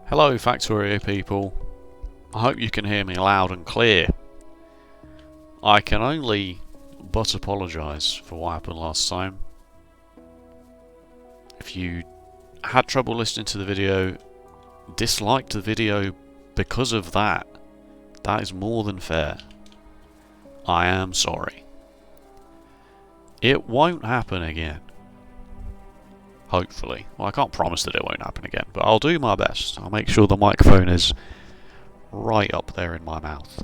Hello Factorio people, I hope you can hear me loud and clear. I can only but apologise for what happened last time. If you had trouble listening to the video, disliked the video because of that, that is more than fair. I am sorry. It won't happen again. Hopefully. Well, I can't promise that it won't happen again, but I'll do my best. I'll make sure the microphone is right up there in my mouth.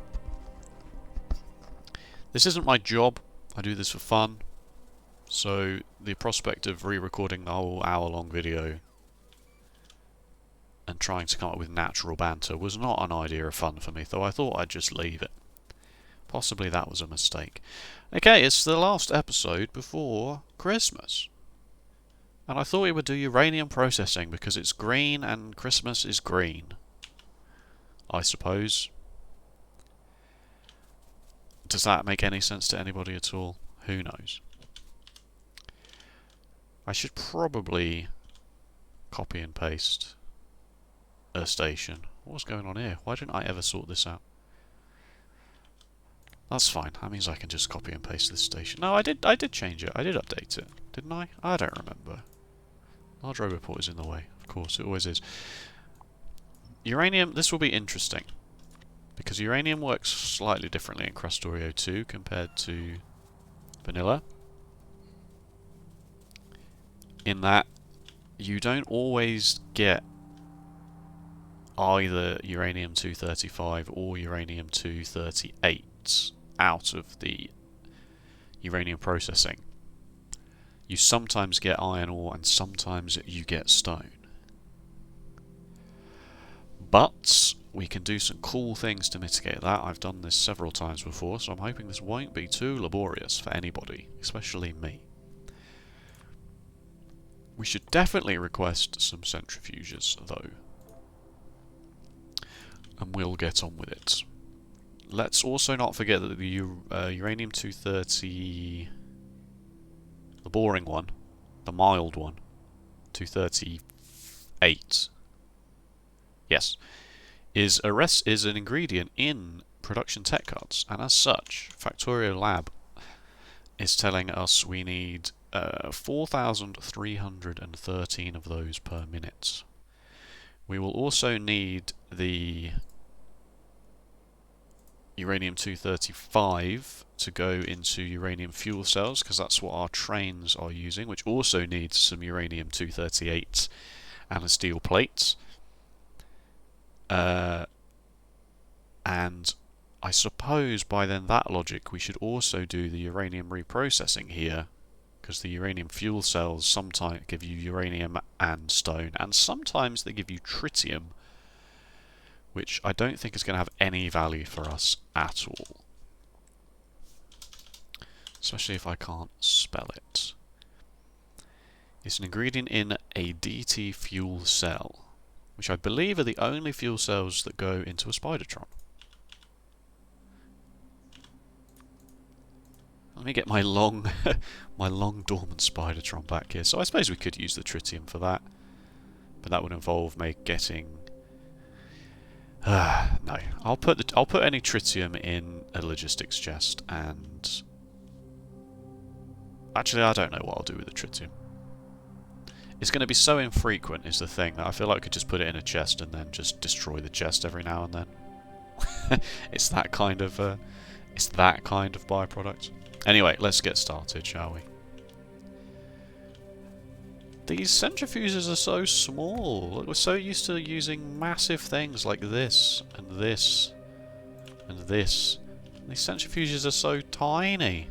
This isn't my job, I do this for fun, so the prospect of re-recording the whole hour-long video and trying to come up with natural banter was not an idea of fun for me, though I thought I'd just leave it. Possibly that was a mistake. Okay, it's the last episode before Christmas. And I thought we would do uranium processing because it's green and Christmas is green. I suppose. Does that make any sense to anybody at all? Who knows? I should probably copy and paste a station. What's going on here? Why didn't I ever sort this out? That's fine. That means I can just copy and paste this station. No, I did change it. I did update it. Didn't I? I don't remember. Large robot port is in the way. Of course, it always is. Uranium, this will be interesting. Because uranium works slightly differently in Krastorio 2 compared to vanilla. In that you don't always get either uranium-235 or uranium-238 out of the uranium processing. You sometimes get iron ore and sometimes you get stone. But we can do some cool things to mitigate that. I've done this several times before, so I'm hoping this won't be too laborious for anybody, especially me. We should definitely request some centrifuges, though. And we'll get on with it. Let's also not forget that the uranium-230... the boring one, the mild one, 238... yes, is an ingredient in production tech cards, and as such, Factorio Lab is telling us we need 4,313 of those per minute. We will also need the uranium-235 to go into uranium fuel cells, because that's what our trains are using, which also needs some uranium-238 and a steel plate. And I suppose by then that logic we should also do the uranium reprocessing here, because the uranium fuel cells sometimes give you uranium and stone, and sometimes they give you tritium, which I don't think is going to have any value for us at all. Especially if I can't spell it. It's an ingredient in a DT fuel cell, which I believe are the only fuel cells that go into a Spidertron. Let me get my long, my long dormant Spidertron back here. So I suppose we could use the tritium for that, but that would involve getting. No, I'll put any tritium in a logistics chest, and actually I don't know what I'll do with the tritium. It's going to be so infrequent is the thing that I feel like I could just put it in a chest and then just destroy the chest every now and then. It's that kind of byproduct. Anyway, let's get started, shall we? These centrifuges are so small. Look, we're so used to using massive things like this and this and this. These centrifuges are so tiny.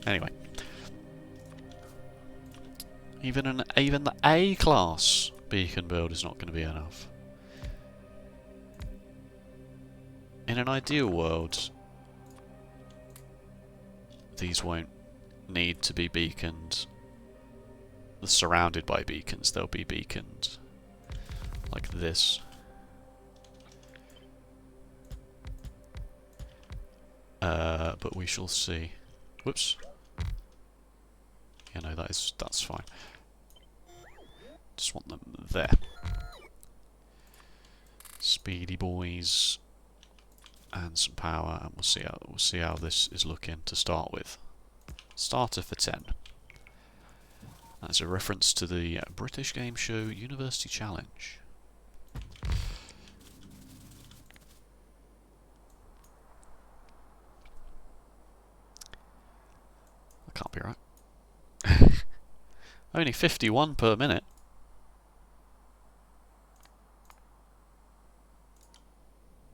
Anyway. Even the A-class beacon build is not going to be enough. In an ideal world, these won't need to be beaconed. They're surrounded by beacons. They'll be beaconed like this. But we shall see. Whoops. Yeah, no, that's fine. Just want them there. Speedy boys. And some power, and we'll see how this is looking to start with. Starter for 10. That's a reference to the British game show University Challenge. That can't be right. Only 51 per minute.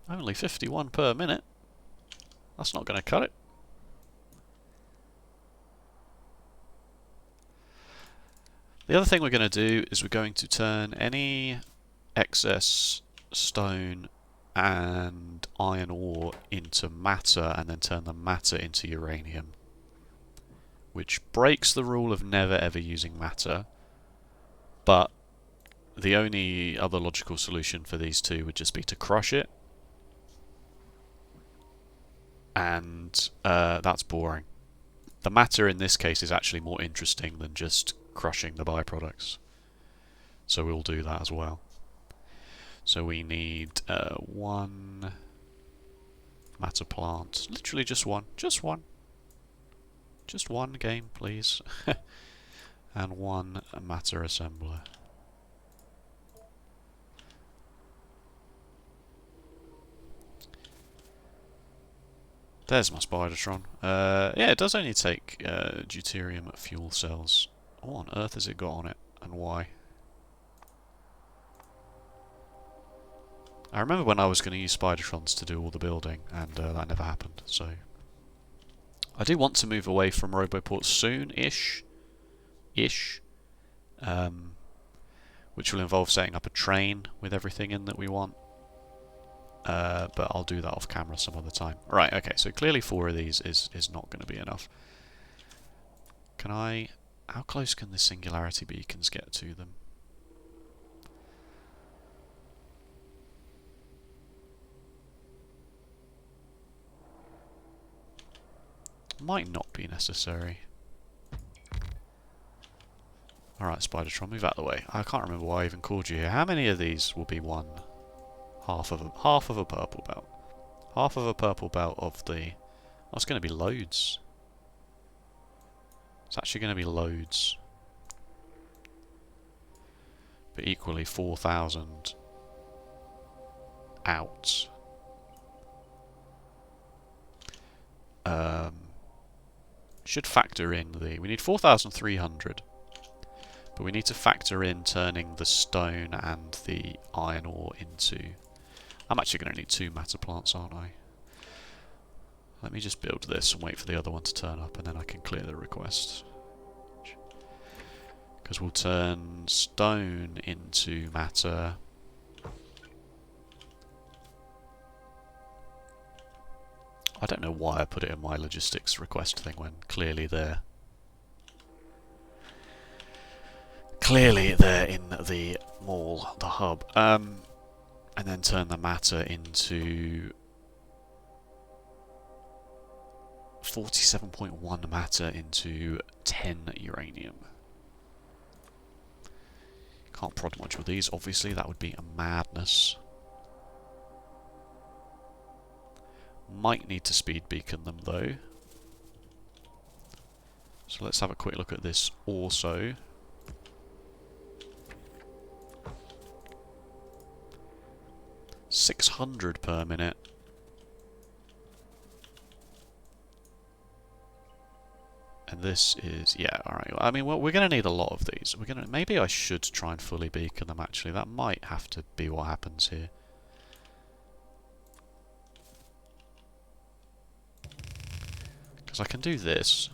Only 51 per minute. That's not going to cut it. The other thing we're going to do is we're going to turn any excess stone and iron ore into matter and then turn the matter into uranium, which breaks the rule of never ever using matter, but the only other logical solution for these two would just be to crush it, and that's boring. The matter in this case is actually more interesting than just crushing the byproducts, so we'll do that as well. So we need one matter plant, literally just one game please, and one matter assembler. There's my Spidertron. Yeah, it does only take deuterium fuel cells. What on earth has it got on it, and why? I remember when I was going to use Spidertrons to do all the building, and that never happened, so... I do want to move away from Roboports soon-ish. Which will involve setting up a train with everything in that we want. But I'll do that off camera some other time. Right, okay, so clearly 4 of these is not going to be enough. Can I... How close can the singularity beacons get to them? Might not be necessary. Alright, Spidertron, move out of the way. I can't remember why I even called you here. How many of these will be one? Half of a purple belt. Half of a purple belt of the... Oh, it's going to be loads. It's actually going to be loads. But equally 4,000 out. Should factor in the... We need 4,300. But we need to factor in turning the stone and the iron ore into... I'm actually going to need 2 matter plants, aren't I? Let me just build this and wait for the other one to turn up, and then I can clear the request. Because we'll turn stone into matter. I don't know why I put it in my logistics request thing when clearly they're in the mall, the hub. And then turn the matter into 47.1 matter into 10 uranium. Can't prod much with these, obviously, that would be a madness. Might need to speed beacon them though. So let's have a quick look at this also. $600 per minute. And this is, yeah, alright. I mean, well, we're going to need a lot of these. Maybe I should try and fully beacon them, actually. That might have to be what happens here. Because I can do this.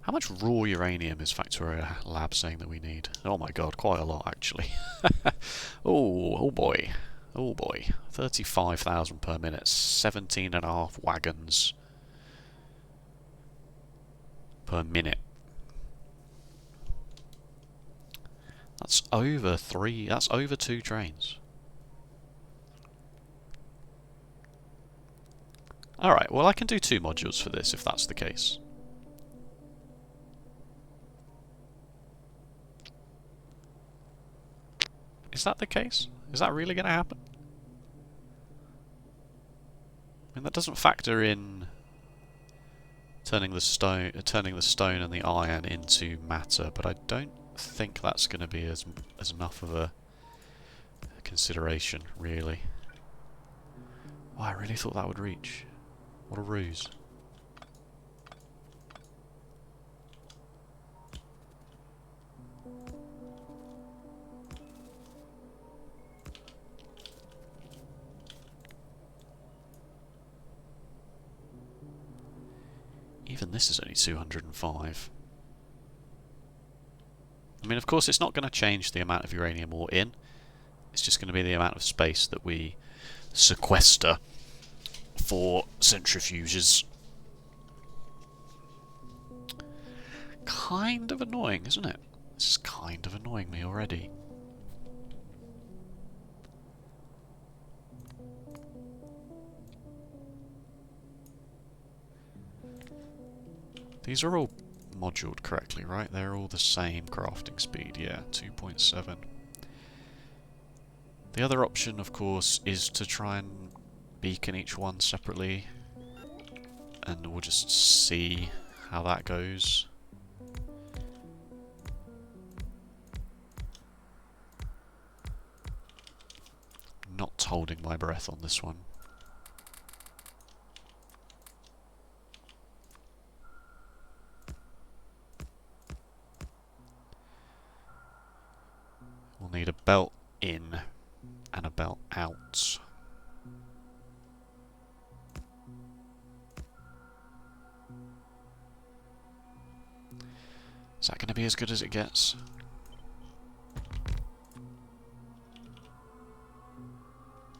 How much raw uranium is Factorio Lab saying that we need? Oh my god, quite a lot, actually. Oh boy. Oh boy, 35,000 per minute, 17.5 wagons per minute. That's over 2 trains. Alright, well I can do 2 modules for this if that's the case. Is that the case? Is that really going to happen? I mean, that doesn't factor in turning the stone and the iron into matter, but I don't think that's going to be as enough of a consideration, really. Oh, I really thought that would reach. What a ruse. Even this is only 205. I mean, of course, it's not going to change the amount of uranium ore in. It's just going to be the amount of space that we sequester for centrifuges. Kind of annoying, isn't it? This is kind of annoying me already. These are all moduled correctly, right? They're all the same crafting speed, yeah, 2.7. The other option, of course, is to try and beacon each one separately, and we'll just see how that goes. Not holding my breath on this one. We'll need a belt in and a belt out. Is that going to be as good as it gets?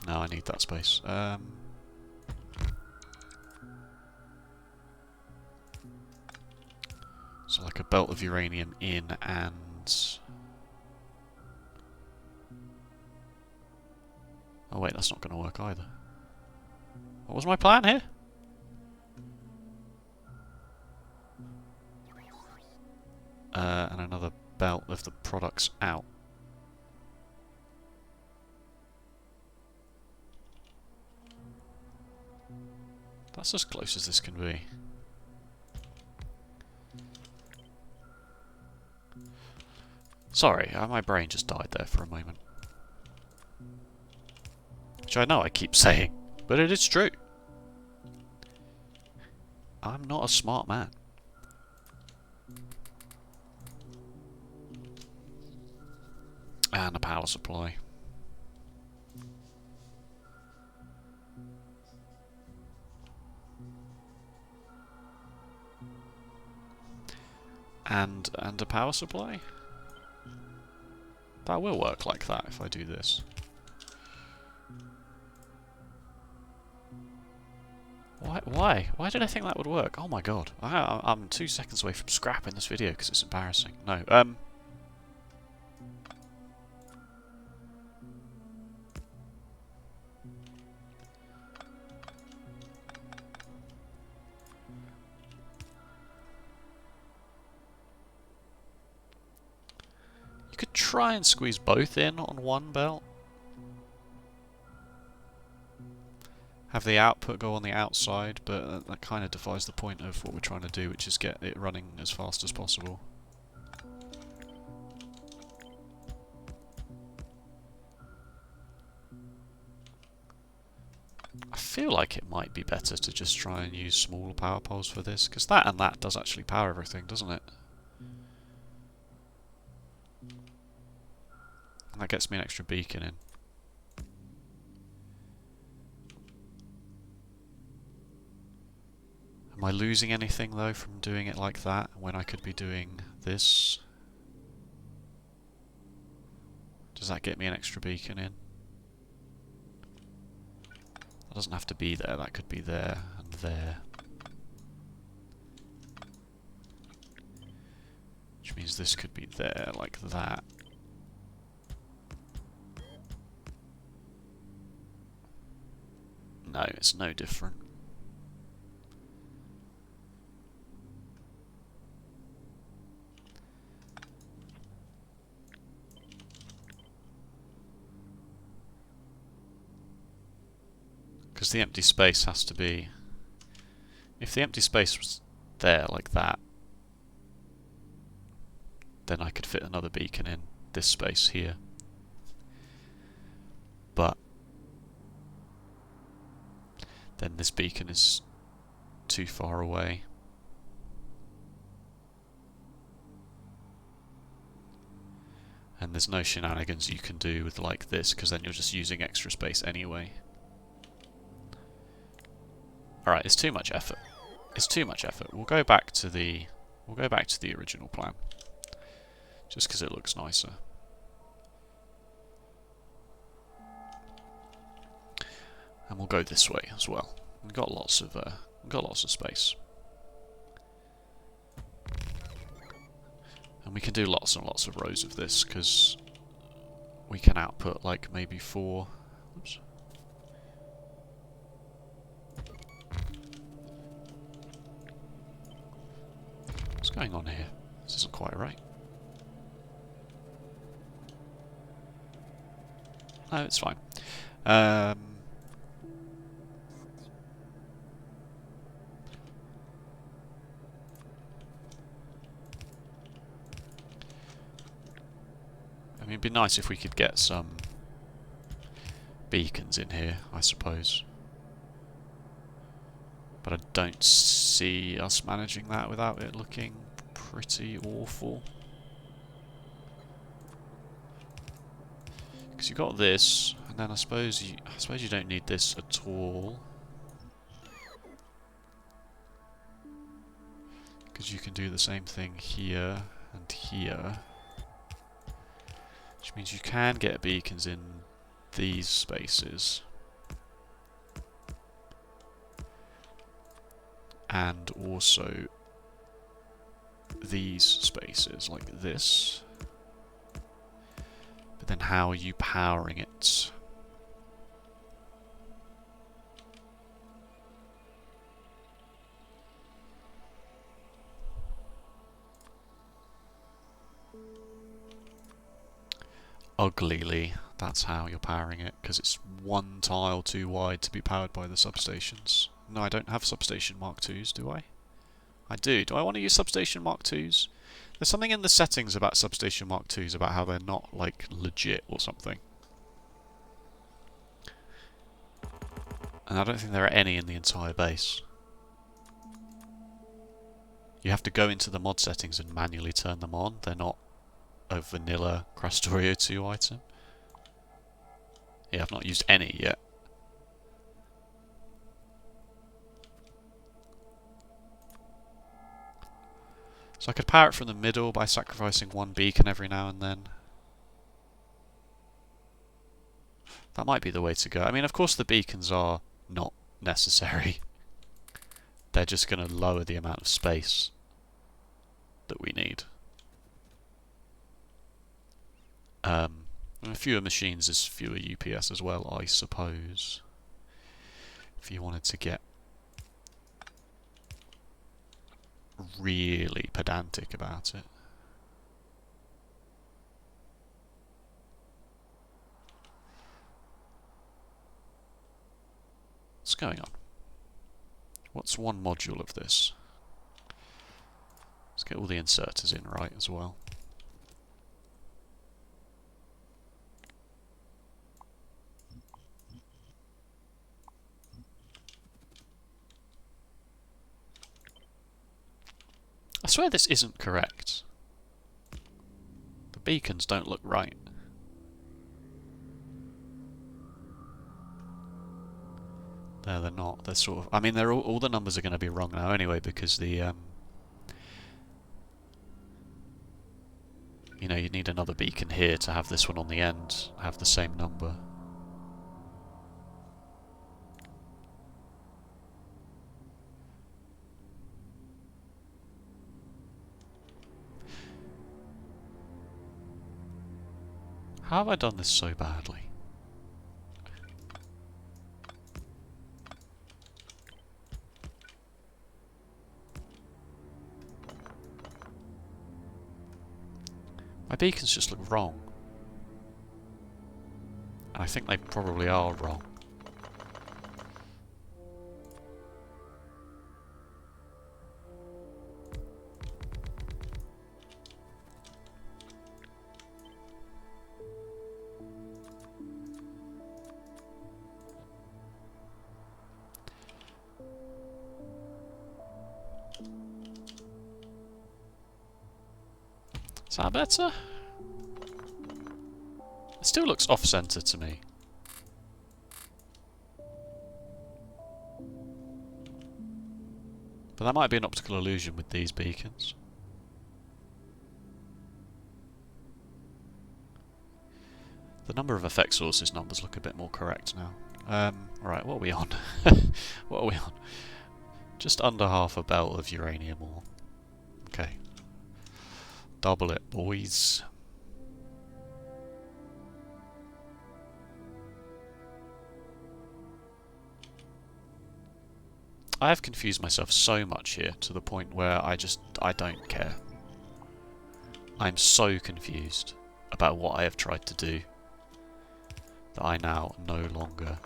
No, I need that space. So like a belt of uranium in and... Oh wait, that's not going to work either. What was my plan here? And another belt of the products out. That's as close as this can be. Sorry, my brain just died there for a moment. Which I know I keep saying, but it is true. I'm not a smart man. And a power supply. And a power supply? That will work like that if I do this. Why? Why did I think that would work? Oh my god. I'm 2 seconds away from scrapping this video because it's embarrassing. No, you could try and squeeze both in on one belt. Have the output go on the outside, but that kind of defies the point of what we're trying to do, which is get it running as fast as possible. I feel like it might be better to just try and use smaller power poles for this, because that and that does actually power everything, doesn't it? And that gets me an extra beacon in. Am I losing anything though from doing it like that when I could be doing this? Does that get me an extra beacon in? That doesn't have to be there, that could be there and there. Which means this could be there like that. No, it's no different. Because the empty space has to be... If the empty space was there like that, then I could fit another beacon in this space here. But then this beacon is too far away. And there's no shenanigans you can do with like this, because then you're just using extra space anyway. Alright, it's too much effort. It's too much effort. We'll go back to the original plan. Just because it looks nicer. And we'll go this way as well. We've got lots of space. And we can do lots and lots of rows of this, because we can output like maybe 4. Oops. What's going on here? This isn't quite right. No, it's fine. I mean, it'd be nice if we could get some beacons in here, I suppose. But I don't see us managing that without it looking pretty awful. Because you've got this, and then I suppose you don't need this at all. Because you can do the same thing here and here. Which means you can get beacons in these spaces. And also these spaces, like this. But then how are you powering it? Uglily, that's how you're powering it, because it's one tile too wide to be powered by the substations. No, I don't have substation Mark IIs, do I? I do. Do I want to use substation Mark IIs? There's something in the settings about substation Mark IIs about how they're not, like, legit or something. And I don't think there are any in the entire base. You have to go into the mod settings and manually turn them on. They're not a vanilla Krastorio 2 item. Yeah, I've not used any yet. So I could power it from the middle by sacrificing one beacon every now and then. That might be the way to go. I mean, of course the beacons are not necessary. They're just going to lower the amount of space that we need. Fewer machines is fewer UPS as well, I suppose. If you wanted to get really pedantic about it. What's going on? What's one module of this? Let's get all the inserters in right as well. I swear this isn't correct. The beacons don't look right. No, they're not. They're sort of... I mean, they're all the numbers are going to be wrong now anyway, because the... you know, you need another beacon here to have this one on the end have the same number. How have I done this so badly? My beacons just look wrong. And I think they probably are wrong. Is that better? It still looks off-center to me. But that might be an optical illusion with these beacons. The number of effect sources numbers look a bit more correct now. Right, what are we on? What are we on? Just under half a belt of uranium ore. Okay. Double it, boys. I have confused myself so much here to the point where I don't care. I'm so confused about what I have tried to do that I now no longer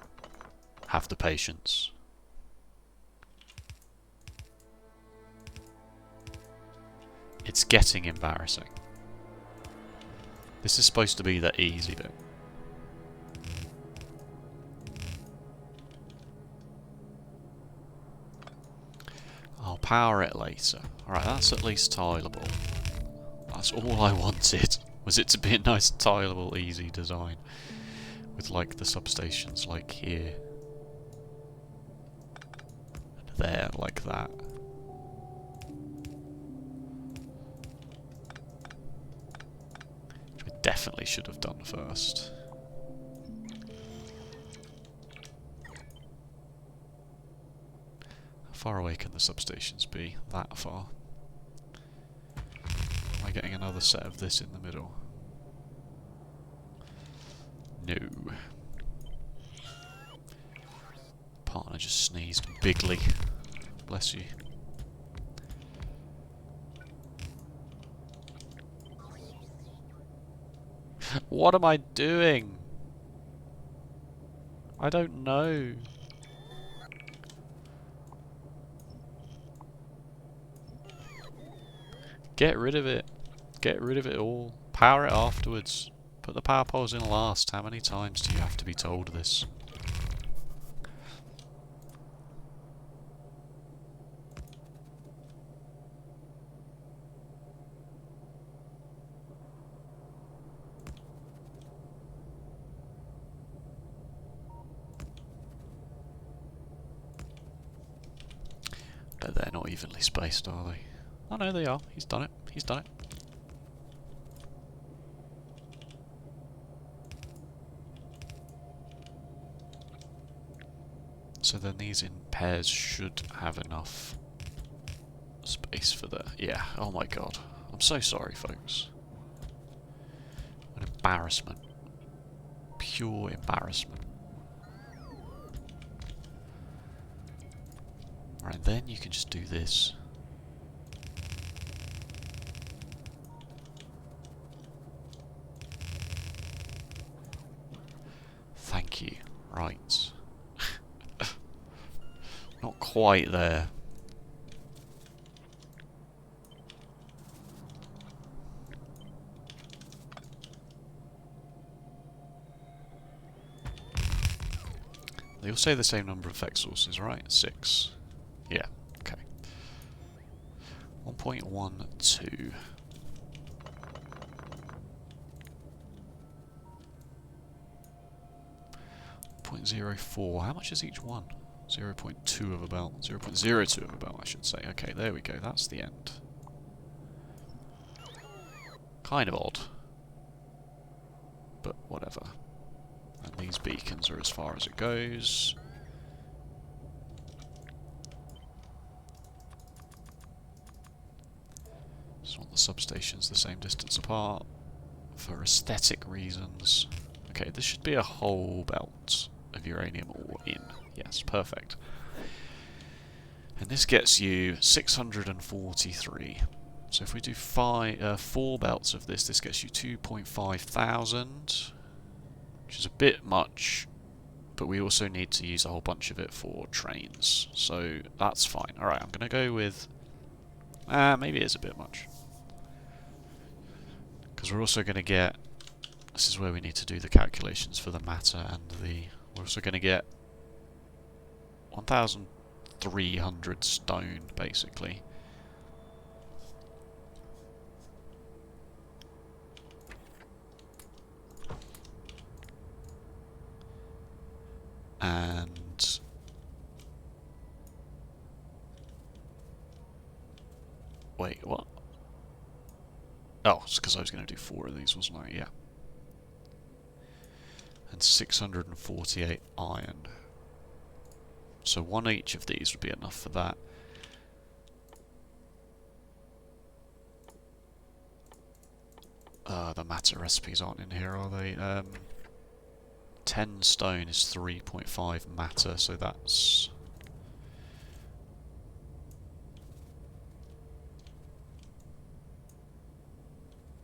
have the patience. It's getting embarrassing. This is supposed to be the easy bit. I'll power it later. Alright, that's at least tileable. That's all I wanted, was it to be a nice tileable, easy design. With like the substations like here. And there, like that. Which we definitely should have done first. How far away can the substations be? That far. Am I getting another set of this in the middle? No. Partner just sneezed bigly. Bless you. What am I doing? I don't know. Get rid of it. Get rid of it all. Power it afterwards. Put the power poles in last. How many times do you have to be told this? But they're not evenly spaced, are they? Oh no, they are. He's done it. He's done it. So then these in pairs should have enough space for the... Yeah, oh my god. I'm so sorry, folks. An embarrassment. Pure embarrassment. Right, then you can just do this. Thank you. Right. Not quite there. They all say the same number of effect sources, right? 6. Yeah, okay. 1.12. 0.04. How much is each one? 0.2 of a belt. 0.02 of a belt, I should say. Okay, there we go. That's the end. Kind of odd. But whatever. And these beacons are as far as it goes. Just want the substations the same distance apart. For aesthetic reasons. Okay, this should be a whole belt of uranium ore in. Yes, perfect. And this gets you 643. So if we do 4 belts of this gets you 2.5 thousand, which is a bit much, but we also need to use a whole bunch of it for trains, so that's fine. Alright, I'm going to go with... maybe it is a bit much. Because we're also going to get... This is where we need to do the calculations for the matter and the... We're also going to get 1,300 stone, basically. Wait, what? Oh, it's because I was going to do 4 of these, wasn't I? Yeah. And 648 iron. So 1 each of these would be enough for that. The matter recipes aren't in here, are they? 10 stone is 3.5 matter, so that's...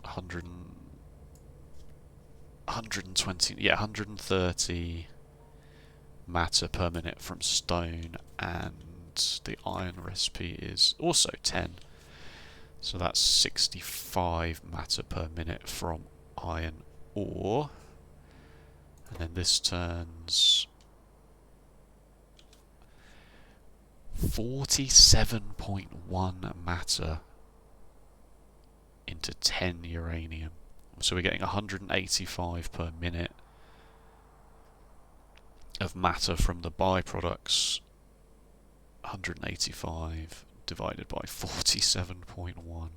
$120, yeah, 130 matter per minute from stone, and the iron recipe is also 10. So that's 65 matter per minute from iron ore. And then this turns 47.1 matter into 10 uranium. So we're getting 185 per minute of matter from the byproducts. 185 divided by 47.1.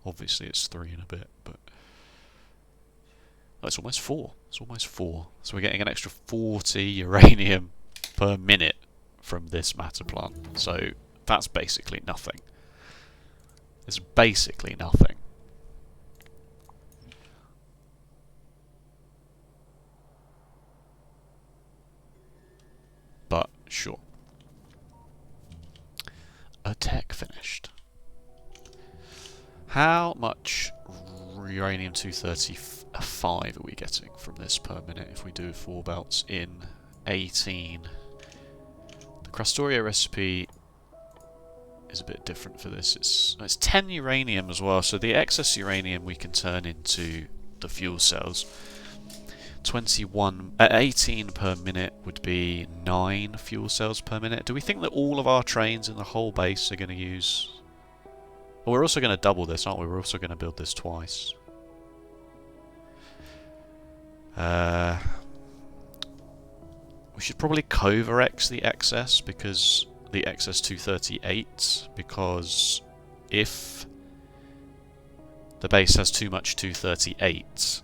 Obviously it's 3 and a bit, but... Oh, it's almost 4. It's almost 4. So we're getting an extra 40 uranium per minute from this matter plant. So that's basically nothing. It's basically nothing. But sure. A tech finished. How much uranium-235 are we getting from this per minute if we do 4 belts in 18? The Krastorio recipe is a bit different for this. It's 10 uranium as well, so the excess uranium we can turn into the fuel cells. 18 per minute would be 9 fuel cells per minute. Do we think that all of our trains in the whole base are going to use... Well, we're also going to double this, aren't we? We're also going to build this twice. We should probably Covarex the excess, because the excess 238, because if the base has too much 238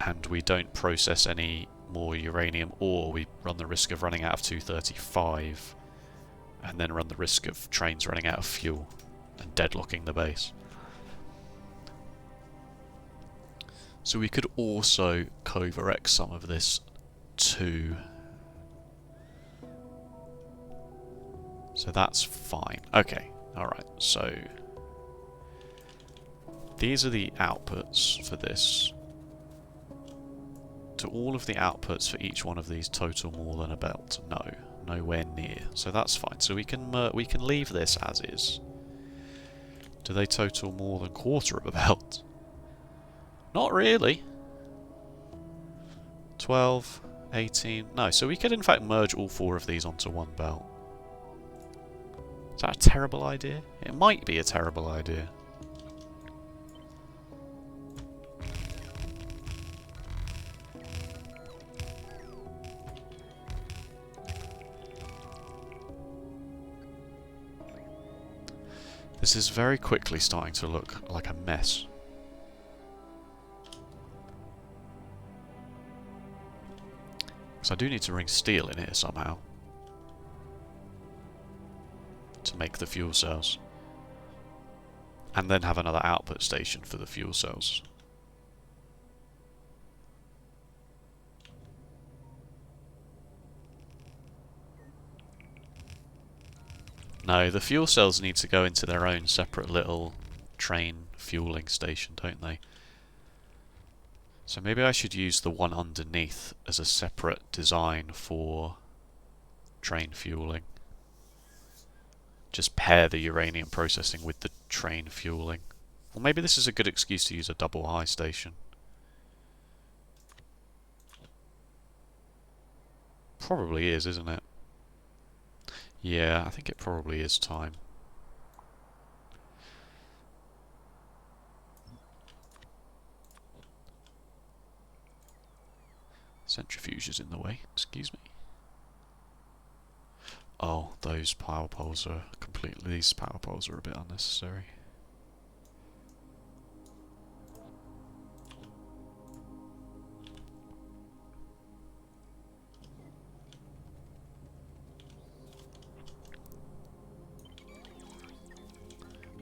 and we don't process any more uranium ore, we run the risk of running out of 235 and then run the risk of trains running out of fuel and deadlocking the base. So we could also Covarex some of this too. So that's fine. Okay, alright, so these are the outputs for this. Do all of the outputs for each one of these total more than a belt? No, nowhere near. So that's fine. So we can leave this as is. Do they total more than quarter of a belt? Not really. 12, 18... No, so we could in fact merge all 4 of these onto one belt. Is that a terrible idea? It might be a terrible idea. This is very quickly starting to look like a mess. Because I do need to bring steel in here somehow to make the fuel cells. And then have another output station for the fuel cells. No, the fuel cells need to go into their own separate little train fueling station, don't they? So maybe I should use the one underneath as a separate design for train fueling. Just pair the uranium processing with the train fueling. Or maybe this is a good excuse to use a double high station. Probably is, isn't it? Yeah, I think it probably is time. Centrifuge is in the way, excuse me. Oh, those power poles are completely... These power poles are a bit unnecessary.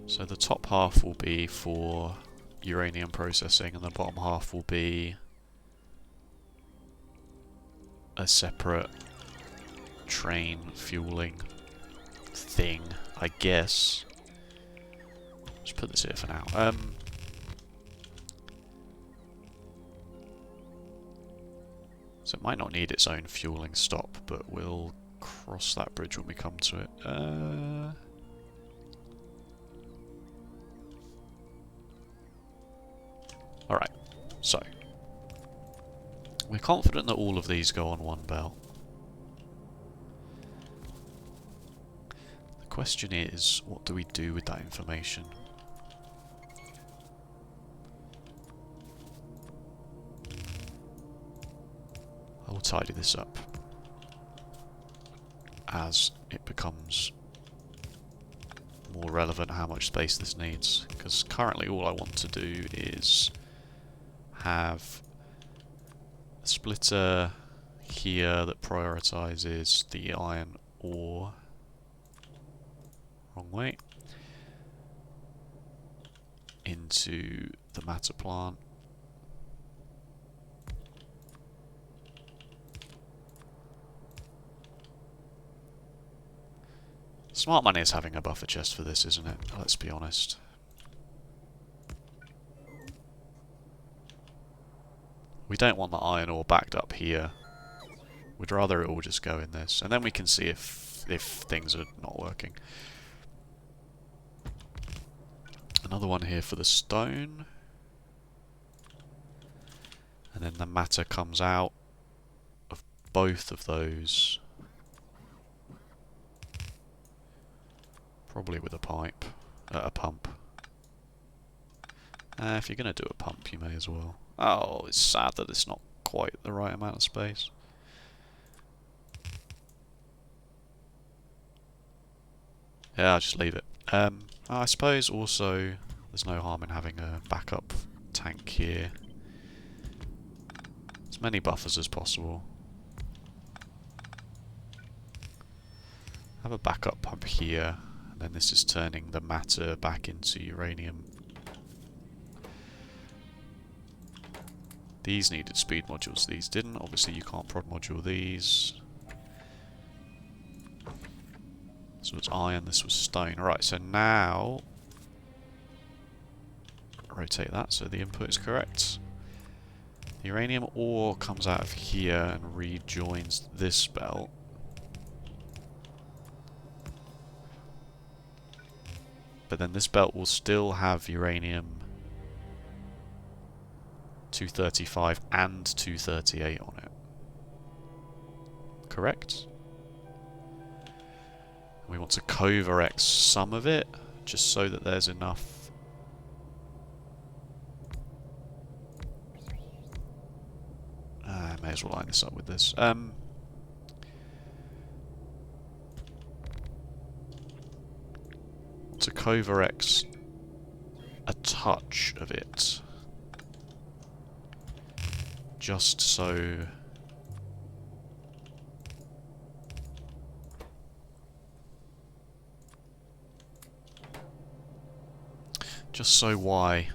So the top half will be for uranium processing and the bottom half will be a separate train fueling thing, I guess. Just put this here for now. So it might not need its own fueling stop, but we'll cross that bridge when we come to it. Alright, so we're confident that all of these go on one belt. The question is, what do we do with that information? I will tidy this up as it becomes more relevant how much space this needs, because currently all I want to do is have a splitter here that prioritizes the iron ore. Wrong way. Into the matter plant. Smart money is having a buffer chest for this, isn't it? Let's be honest. We don't want the iron ore backed up here. We'd rather it all just go in this. And then we can see if things are not working. Another one here for the stone. And then the matter comes out of both of those. Probably with a pipe. A pump. If you're going to do a pump, you may as well. Oh, it's sad that it's not quite the right amount of space. Yeah, I'll just leave it. I suppose also there's no harm in having a backup tank here. As many buffers as possible. Have a backup pump here, and then this is turning the matter back into uranium. These needed speed modules, these didn't. Obviously you can't prod module these. So it's iron, this was stone. Right, so now rotate that so the input is correct. The uranium ore comes out of here and rejoins this belt. But then this belt will still have uranium 235 and 238 on it. Correct? We want to Covarex some of it, just so that there's enough. I may as well line this up with this. To Covarex a touch of it. Just so... Just so why?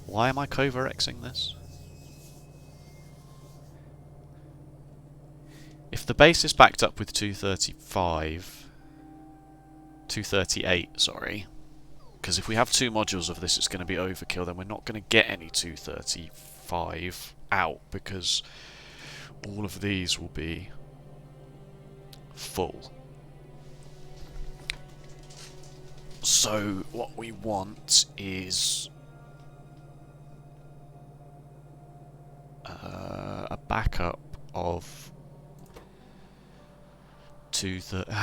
Why am I Covarexing this? If the base is backed up with 238, sorry, because if we have two modules of this it's going to be overkill, then we're not going to get any 235 out, because all of these will be full. So what we want is a backup of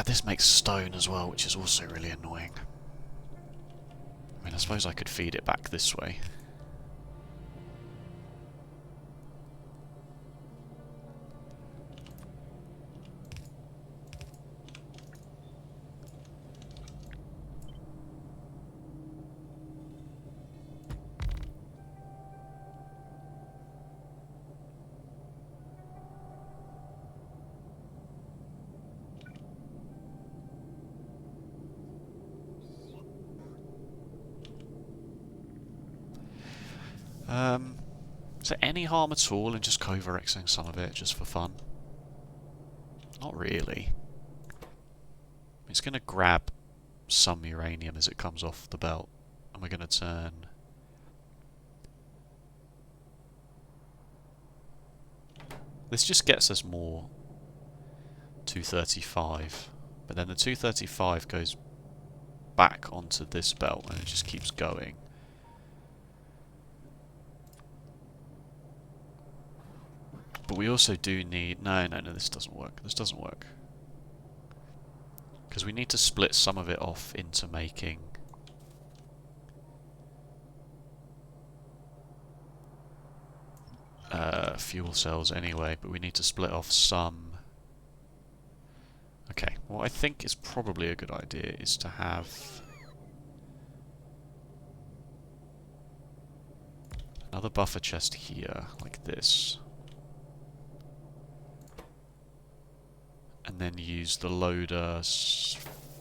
this makes stone as well, which is also really annoying. I mean, I suppose I could feed it back this way. Is there any harm at all in just Coverexing some of it, just for fun? Not really. It's going to grab some uranium as it comes off the belt, and we're going to turn... This just gets us more 235, but then the 235 goes back onto this belt and it just keeps going. But we also do need... No, this doesn't work. This doesn't work. Because we need to split some of it off into making... fuel cells anyway, but we need to split off some... Okay, what I think is probably a good idea is to have... another buffer chest here, like this. And then use the loader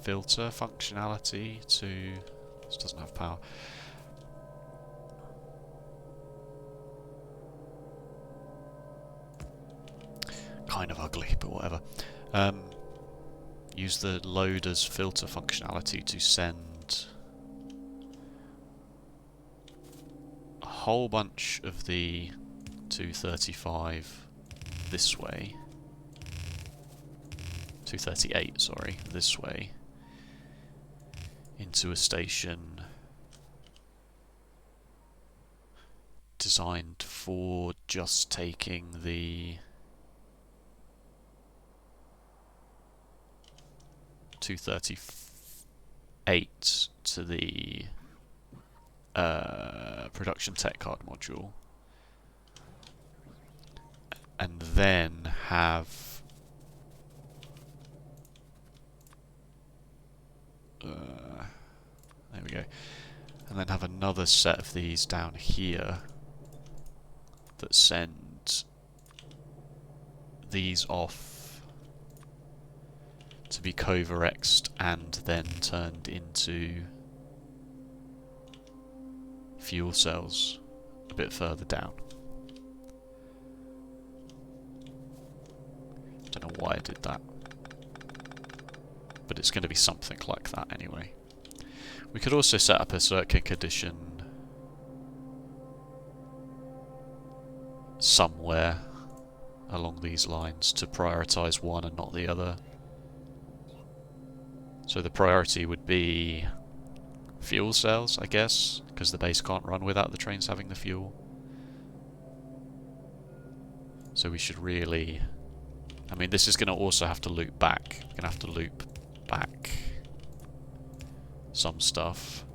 filter functionality to... This doesn't have power. Kind of ugly, but whatever. Use the loader's filter functionality to send a whole bunch of the 235 this way. 238, sorry, this way. Into a station designed for just taking the 238 to the production tech card module, and then have there we go, and then have another set of these down here that send these off to be Coverexed and then turned into fuel cells a bit further down. Don't know why I did that, but it's going to be something like that anyway. We could also set up a circuit condition somewhere along these lines to prioritize one and not the other. So the priority would be fuel cells, I guess, because the base can't run without the trains having the fuel. So we should really... I mean, this is going to also have to loop back. We're going to have to loop back some stuff,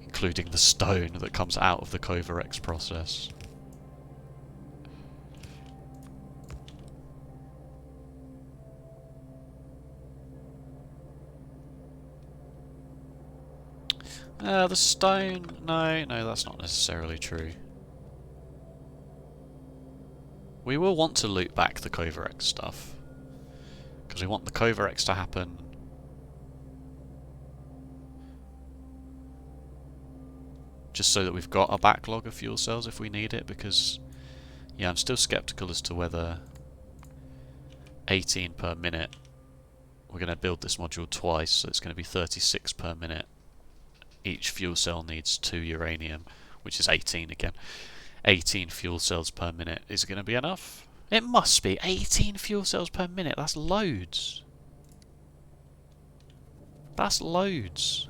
including the stone that comes out of the Coverex process. The stone... No, that's not necessarily true. We will want to loop back the Coverex stuff, because we want the Coverex to happen just so that we've got a backlog of fuel cells if we need it, because, yeah, I'm still skeptical as to whether 18 per minute... We're going to build this module twice, so it's going to be 36 per minute. Each fuel cell needs 2 uranium, which is 18 again. 18 fuel cells per minute. Is it going to be enough? It must be. 18 fuel cells per minute. That's loads. That's loads.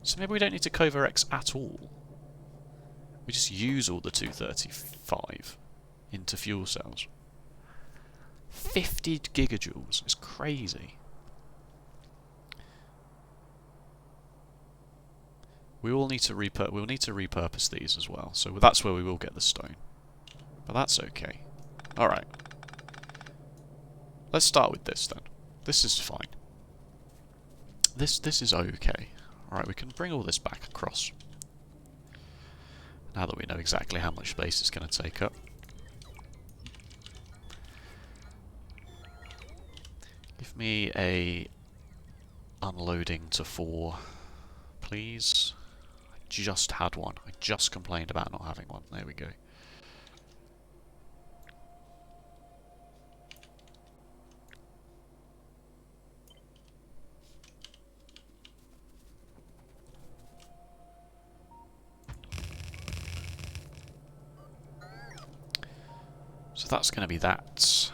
So maybe we don't need to Coverex at all. We just use all the 235 into fuel cells. 50 gigajoules. It's crazy. We'll need to repurpose these as well, so that's where we will get the stone. But that's okay. Alright. Let's start with this then. This is fine. This is okay. Alright, we can bring all this back across. Now that we know exactly how much space it's going to take up. Give me a unloading to 4, please. Just had one. I just complained about not having one. There we go. So that's going to be that.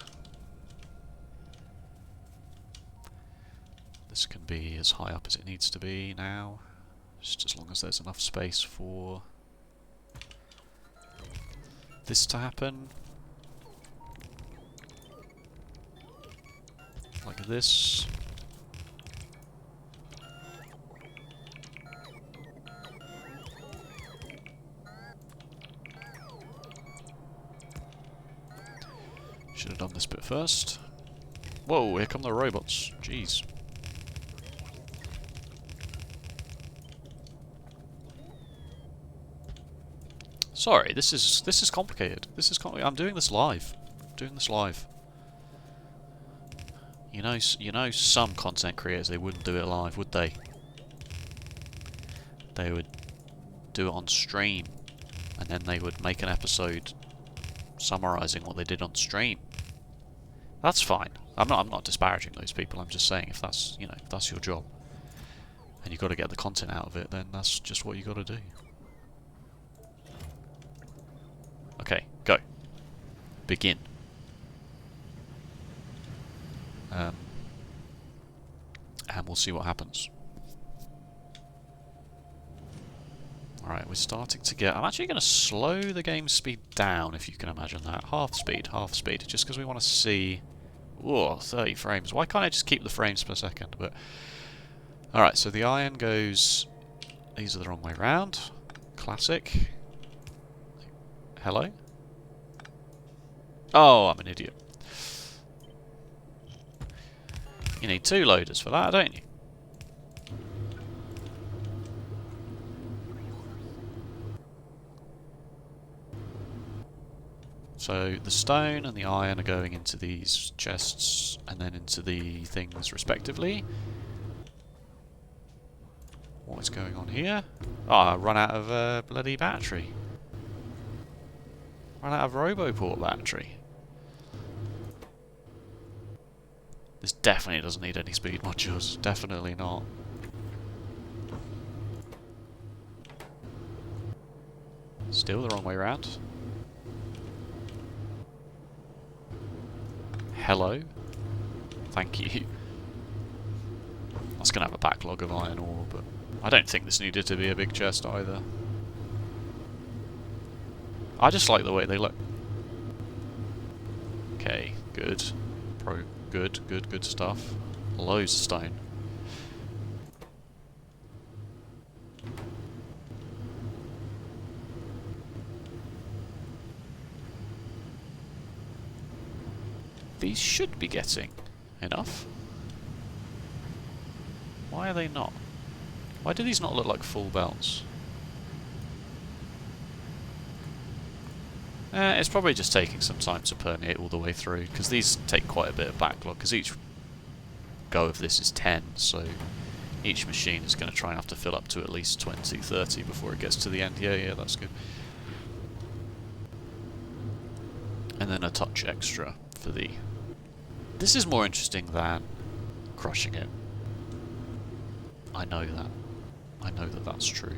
This can be as high up as it needs to be now, just as long as there's enough space for this to happen. Like this. Should have done this bit first. Whoa, here come the robots. Jeez. Sorry, this is complicated. This is complicated. I'm doing this live. I'm doing this live. You know, some content creators, they wouldn't do it live, would they? They would do it on stream, and then they would make an episode summarising what they did on stream. That's fine. I'm not disparaging those people. I'm just saying if that's if that's your job, and you've got to get the content out of it, then that's just what you got to do. Okay, go. Begin. And we'll see what happens. Alright, we're starting to get... I'm actually going to slow the game speed down, if you can imagine that. Half speed, just because we want to see... Whoa, 30 frames. Why can't I just keep the frames per second? But alright, so the iron goes... These are the wrong way round. Classic. Hello? Oh, I'm an idiot. You need 2 loaders for that, don't you? So the stone and the iron are going into these chests and then into the things respectively. What is going on here? Oh, I run out of a bloody battery. Run out of Roboport battery. This definitely doesn't need any speed modules. Definitely not. Still the wrong way around. Hello. Thank you. That's going to have a backlog of iron ore, but I don't think this needed to be a big chest either. I just like the way they look. Okay, good. Good stuff. Loads of stone. These should be getting enough. Why are they not? Why do these not look like full belts? It's probably just taking some time to permeate all the way through, because these take quite a bit of backlog, because each go of this is 10, so each machine is going to try and have to fill up to at least 20, 30 before it gets to the end. Yeah, that's good. And then a touch extra for the... This is more interesting than crushing it. I know that. I know that that's true.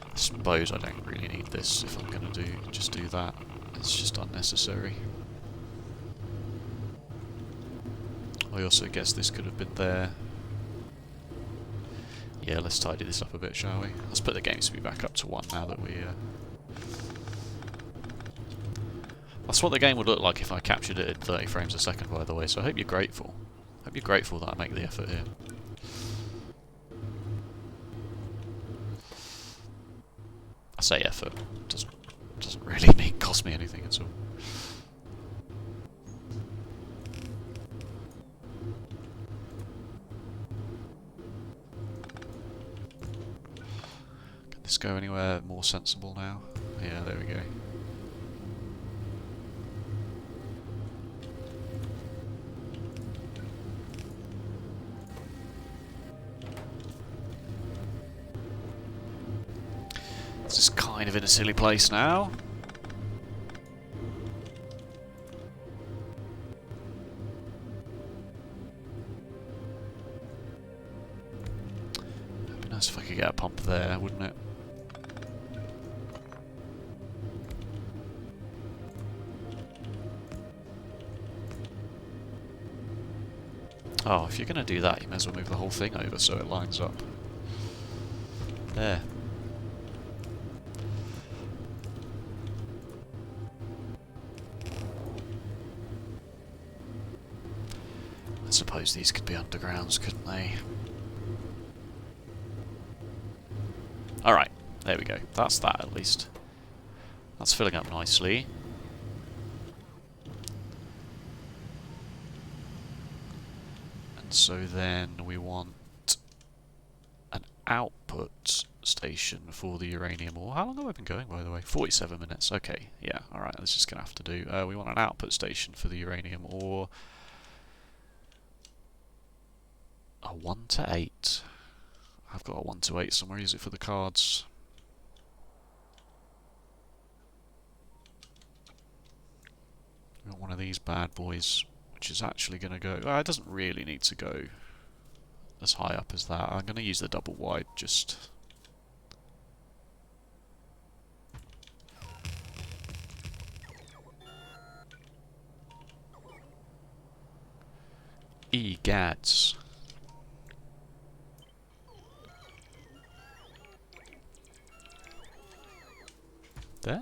I suppose I don't really need this if I'm going to just do that. It's just unnecessary. I also guess this could have been there. Yeah, let's tidy this up a bit, shall we? Let's put the game speed back up to 1 now that we... That's what the game would look like if I captured it at 30 frames a second, by the way, so I hope you're grateful. I hope you're grateful that I make the effort here. I say effort, doesn't really cost me anything at all. Can this go anywhere more sensible now? Yeah, there we go. This is kind of in a silly place now. It'd be nice if I could get a pump there, wouldn't it? Oh, if you're going to do that, you may as well move the whole thing over so it lines up. There. I suppose these could be undergrounds, couldn't they? Alright, there we go. That's that at least. That's filling up nicely. And so then we want an output station for the uranium ore. How long have I been going, by the way? 47 minutes. Okay, yeah, alright, this is going to have to do. We want an output station for the uranium ore. A 1 to 8. I've got a 1 to 8 somewhere. Use it for the cards. We've got one of these bad boys, which is actually going to go... Well, it doesn't really need to go as high up as that. I'm going to use the double wide just... Egads. There?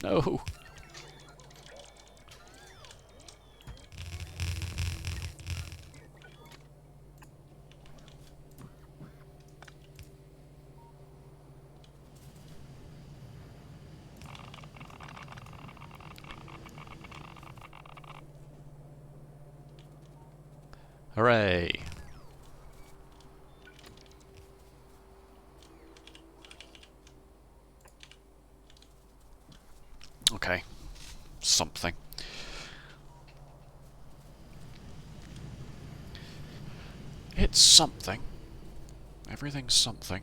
No! Hooray! Okay. Something. It's something. Everything's something.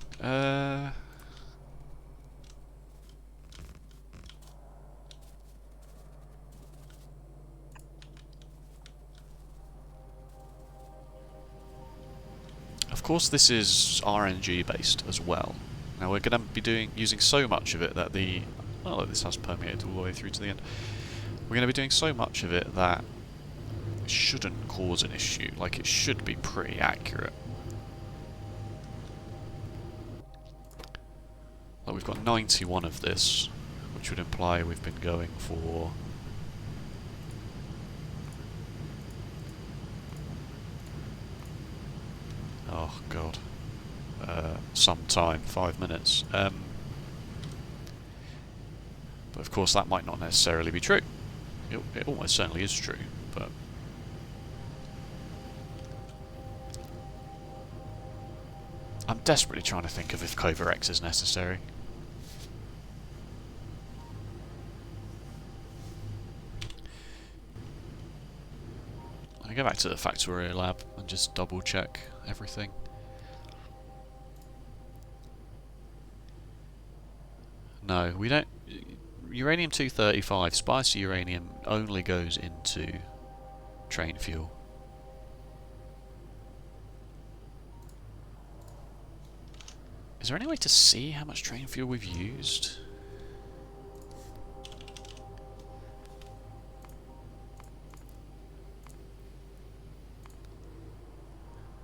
Of course this is RNG based as well. Now we're going to be using so much of it that the... Oh, this has permeated all the way through to the end. We're going to be doing so much of it that it shouldn't cause an issue. Like, it should be pretty accurate. Like, we've got 91 of this, which would imply we've been going for... Oh, God. Some time, 5 minutes. But of course that might not necessarily be true. It almost certainly is true, but... I'm desperately trying to think of if Cova X is necessary. I go back to the Factorio lab and just double check everything. No, we don't... Uranium-235, spicy uranium, only goes into train fuel. Is there any way to see how much train fuel we've used?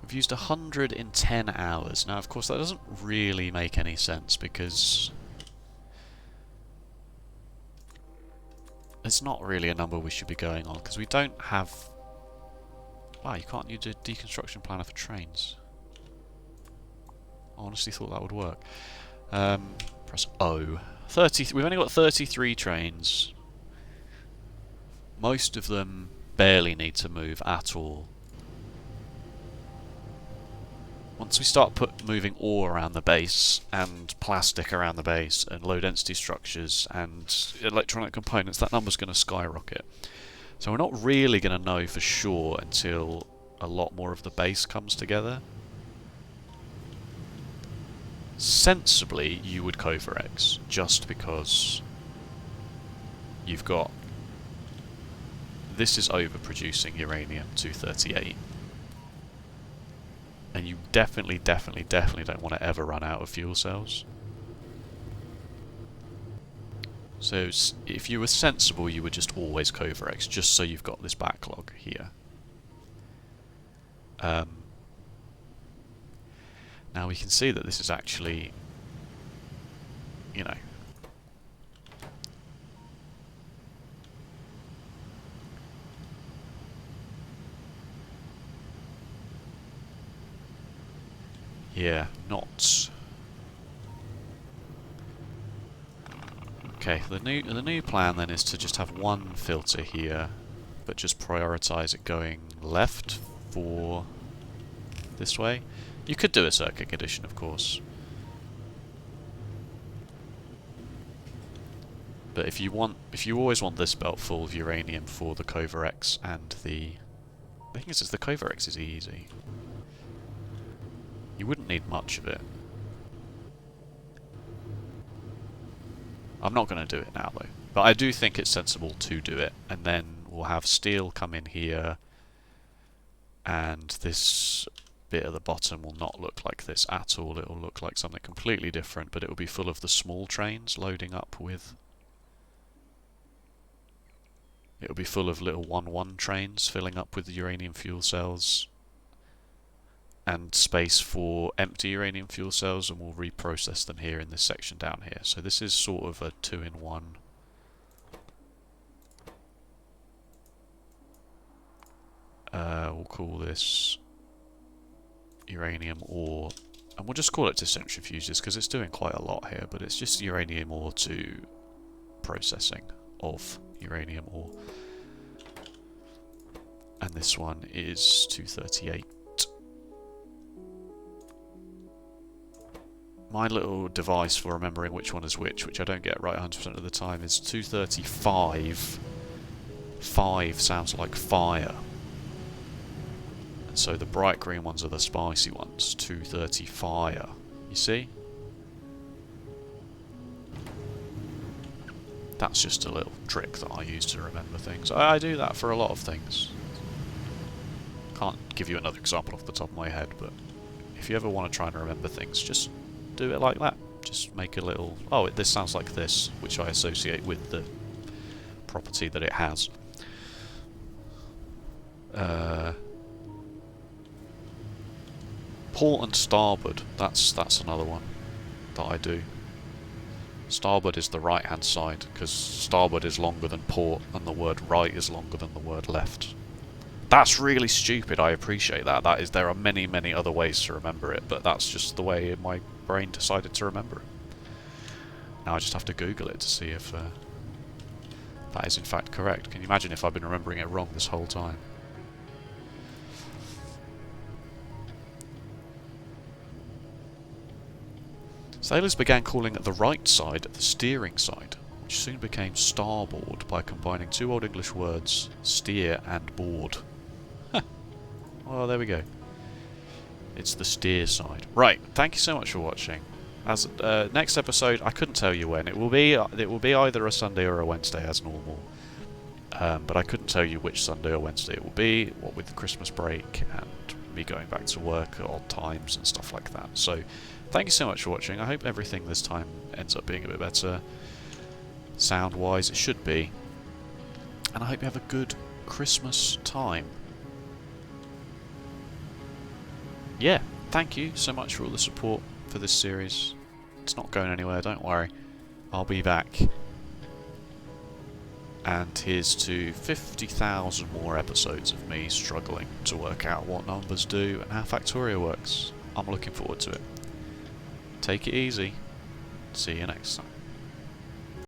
We've used 100 in 10 hours. Now, of course, that doesn't really make any sense because... it's not really a number we should be going on, because we don't have... Wow, you can't use a deconstruction planner for trains. I honestly thought that would work. Press O. We've only got 33 trains. Most of them barely need to move at all. Once we start moving ore around the base, and plastic around the base, and low density structures, and electronic components, that number's going to skyrocket. So we're not really going to know for sure until a lot more of the base comes together. Sensibly, you would Covarex, just because you've got... This is overproducing uranium-238. And you definitely don't want to ever run out of fuel cells. So if you were sensible, you would just always Covarex, just so you've got this backlog here. Now we can see that this is actually, you know, yeah, not... Okay, the new plan then is to just have one filter here, but just prioritize it going left for this way. You could do a circuit condition, of course. But if you always want this belt full of uranium for the Covarex and the thing is the Covarex is easy. You wouldn't need much of it. I'm not going to do it now though, but I do think it's sensible to do it, and then we'll have steel come in here, and this bit at the bottom will not look like this at all. It will look like something completely different, but it will be full of the small trains loading up with... It will be full of little 1-1 trains filling up with the uranium fuel cells, and space for empty uranium fuel cells, and we'll reprocess them here in this section down here. So this is sort of a 2-in-1. We'll call this uranium ore, and we'll just call it to centrifuges because it's doing quite a lot here, but it's just uranium ore to processing of uranium ore. And this one is 238. My little device for remembering which one is which I don't get right 100% of the time, is 235. 5 sounds like fire. And so the bright green ones are the spicy ones. 230 fire. You see? That's just a little trick that I use to remember things. I do that for a lot of things. Can't give you another example off the top of my head, but if you ever want to try and remember things, just do it like that. Just make a little... Oh, this sounds like this, which I associate with the property that it has. Port and starboard. That's another one that I do. Starboard is the right hand side, because starboard is longer than port, and the word right is longer than the word left. That's really stupid, I appreciate that. There are many, many other ways to remember it, but that's just the way my brain decided to remember it. Now I just have to Google it to see if that is in fact correct. Can you imagine if I've been remembering it wrong this whole time? Sailors began calling the right side the steering side, which soon became starboard by combining two Old English words, steer and board. Well, there we go. It's the steer side. Right, thank you so much for watching. As next episode, I couldn't tell you when. It will be either a Sunday or a Wednesday as normal. But I couldn't tell you which Sunday or Wednesday it will be, what with the Christmas break and me going back to work at odd times and stuff like that. So, thank you so much for watching. I hope everything this time ends up being a bit better. Sound-wise, it should be. And I hope you have a good Christmas time. Yeah, thank you so much for all the support for this series. It's not going anywhere, don't worry. I'll be back. And here's to 50,000 more episodes of me struggling to work out what numbers do and how Factorio works. I'm looking forward to it. Take it easy. See you next time.